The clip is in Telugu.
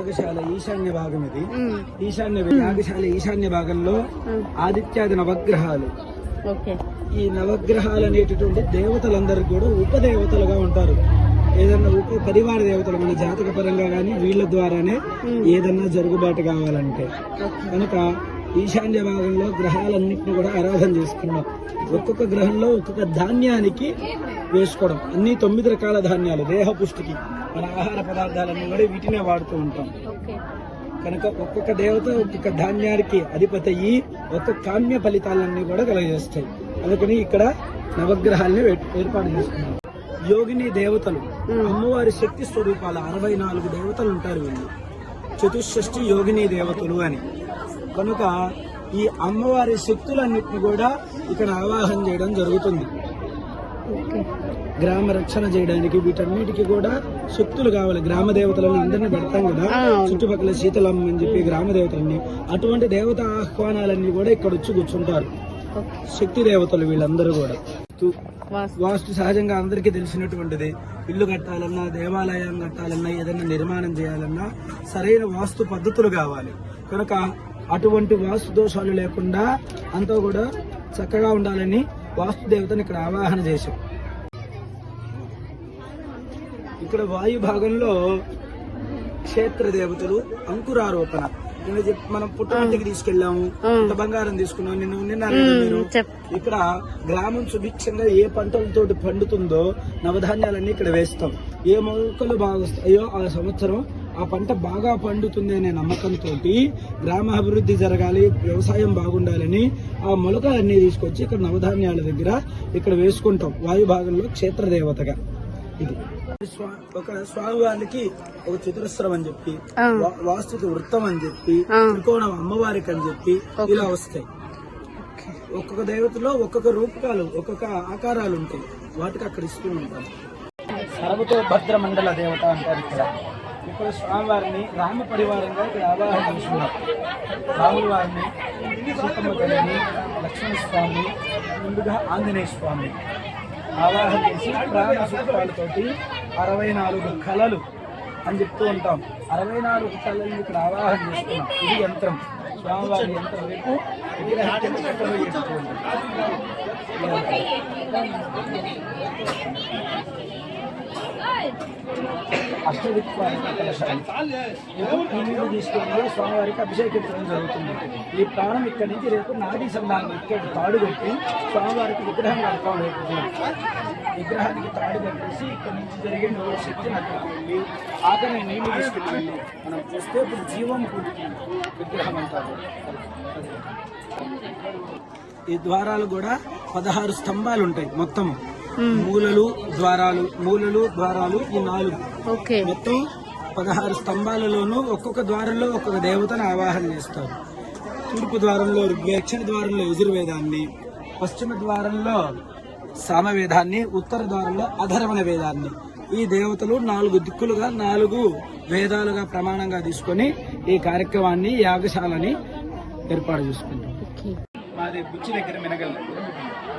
యాగశాల ఈశాన్య భాగం ఇది. యాగశాల ఈశాన్య భాగంలో ఆదిత్యాది నవగ్రహాలు. ఈ నవగ్రహాలు అనేటటువంటి దేవతలందరూ కూడా ఉపదేవతలుగా ఉంటారు. ఏదన్నా పరివార దేవతలు మన జాతక పరంగా గానీ వీళ్ళ ద్వారానే ఏదన్నా జరుగుబాటు కావాలంటే కనుక ఈశాన్య భాగంలో గ్రహాలన్నింటినీ కూడా ఆరాధన చేసుకున్నాం. ఒక్కొక్క గ్రహంలో ఒక్కొక్క ధాన్యానికి వేసుకోవడం. అన్ని 9 రకాల ధాన్యాలు దేహ పుష్టికి మన ఆహార పదార్థాలన్నీ కూడా వీటినే వాడుతూ ఉంటాం. కనుక ఒక్కొక్క దేవత ఒక్కొక్క ధాన్యానికి అధిపతి అయ్యి ఒక్కొక్క కామ్య ఫలితాలన్నీ కూడా కలగజేస్తాయి. అందుకని ఇక్కడ నవగ్రహాలని ఏర్పాటు చేసుకున్నాం. యోగిని దేవతలు అమ్మవారి శక్తి స్వరూపాలు 64 దేవతలు ఉంటారు. వీళ్ళు చతుషష్ఠి యోగిని దేవతలు అని. కనుక ఈ అమ్మవారి శక్తులన్నిటిని కూడా ఇక్కడ ఆవాహన చేయడం జరుగుతుంది. గ్రామ రక్షణ చేయడానికి వీటన్నిటికీ కూడా శక్తులు కావాలి. గ్రామ దేవతలను అందరినీ పెడతాం కదా, చుట్టుపక్కల శీతలమ్మ అని చెప్పి గ్రామ దేవతలని, అటువంటి దేవత ఆహ్వానాలన్నీ కూడా ఇక్కడ వచ్చి కూర్చుంటారు. శక్తి దేవతలు వీళ్ళందరూ కూడా. వాస్తు సహజంగా అందరికీ తెలిసినటువంటిది. ఇల్లు కట్టాలన్నా, దేవాలయం కట్టాలన్నా, ఏదైనా నిర్మాణం చేయాలన్నా సరైన వాస్తు పద్ధతులు కావాలి. కనుక అటువంటి వాస్తు దోషాలు లేకుండా అంతా కూడా చక్కగా ఉండాలని వాస్తు దేవతను ఇక్కడ ఆవాహన చేశాం. ఇక్కడ వాయు భాగంలో క్షేత్ర దేవతలు అంకురారోపణ. మనం పుట్టమట్టికి తీసుకెళ్లాము, బంగారం తీసుకున్నాం. నిన్న మీరు ఇక్కడ గ్రామం సుభిక్షంగా ఏ పంటలతోటి పండుతుందో నవధాన్యాలన్నీ ఇక్కడ వేస్తాం. ఏ మొక్కలు బాగా వస్తాయో ఆ సంవత్సరం ఆ పంట బాగా పండుతుంది అనే నమ్మకంతో గ్రామాభివృద్ధి జరగాలి, వ్యవసాయం బాగుండాలని ఆ మొలకలన్నీ తీసుకొచ్చి ఇక్కడ నవధాన్యాల దగ్గర ఇక్కడ వేసుకుంటాం. వాయు భాగంలో క్షేత్ర దేవతగా ఇది. ఒక స్వామివారికి ఒక చతురస్రం అని చెప్పి, వాస్తుకి వృత్తం అని చెప్పి, త్రికోణం అమ్మవారికి అని చెప్పి ఇలా వస్తాయి. ఒక్కొక్క దేవతలో ఒక్కొక్క రూపకాలు, ఒక్కొక్క ఆకారాలు ఉంటాయి. వాటికి అక్కడ ఇస్తూ ఉంటాం. సర్వతో భద్ర మండల దేవత అంటారు ఇక్కడ. ఇక్కడ స్వామివారిని రామ పరివారంగా ఇక్కడ ఆవాహన చేస్తున్నారు. రాముల వారిని, సీతమ్మ తల్లిని, లక్ష్మణ స్వామి, ముందుగా ఆంజనేయ స్వామి ఆవాహన చేసి ప్రాణ సూత్రాలతోటి 64 కళలు అని చెప్తూ ఉంటాం. 64 కళలు ఇక్కడ ఆవాహన చేస్తున్నాం. ఇది యంత్రం, స్వామివారి యంత్రం వైపు చెప్తూ ఉంటాం. అష్టదిక్పాలు తీసుకెళ్ళి స్వామివారికి అభిషేకించడం జరుగుతుంది. ఈ ప్రాణం ఇక్కడి నుంచి రేపు నాడీ సంధానం ఇక్కడ తాడు కట్టి స్వామివారికి విగ్రహం కడతాం. రేపు విగ్రహానికి తాడు కట్టేసి ఇక్కడి నుంచి జరిగే శక్తిని అక్కడికి వెళ్ళి ఆఖరి నీళ్లు తీసుకెళ్ళి మనం చూస్తే ఇప్పుడు జీవం కూడుతుంది విగ్రహం అంటారు. ఈ ద్వారాలు కూడా 16 స్తంభాలు ఉంటాయి. మొత్తం మూలలు ద్వారాలు ఈ 4 మొత్తం 16 స్తంభాలలోనూ ఒక్కొక్క ద్వారంలో ఒక్కొక్క దేవతను ఆవాహన చేస్తారు. తూర్పు ద్వారంలో దక్షిణ ద్వారంలో యజుర్వేదాన్ని, పశ్చిమ ద్వారంలో సామవేదాన్ని, ఉత్తర ద్వారంలో అధర్వణ వేదాన్ని. ఈ దేవతలు 4 దిక్కులుగా 4 వేదాలుగా ప్రమాణంగా తీసుకొని ఈ కార్యక్రమాన్ని యాగశాలని ఏర్పాటు చేసుకుంటాం. మాది బుచ్చి దగ్గర మినగల్.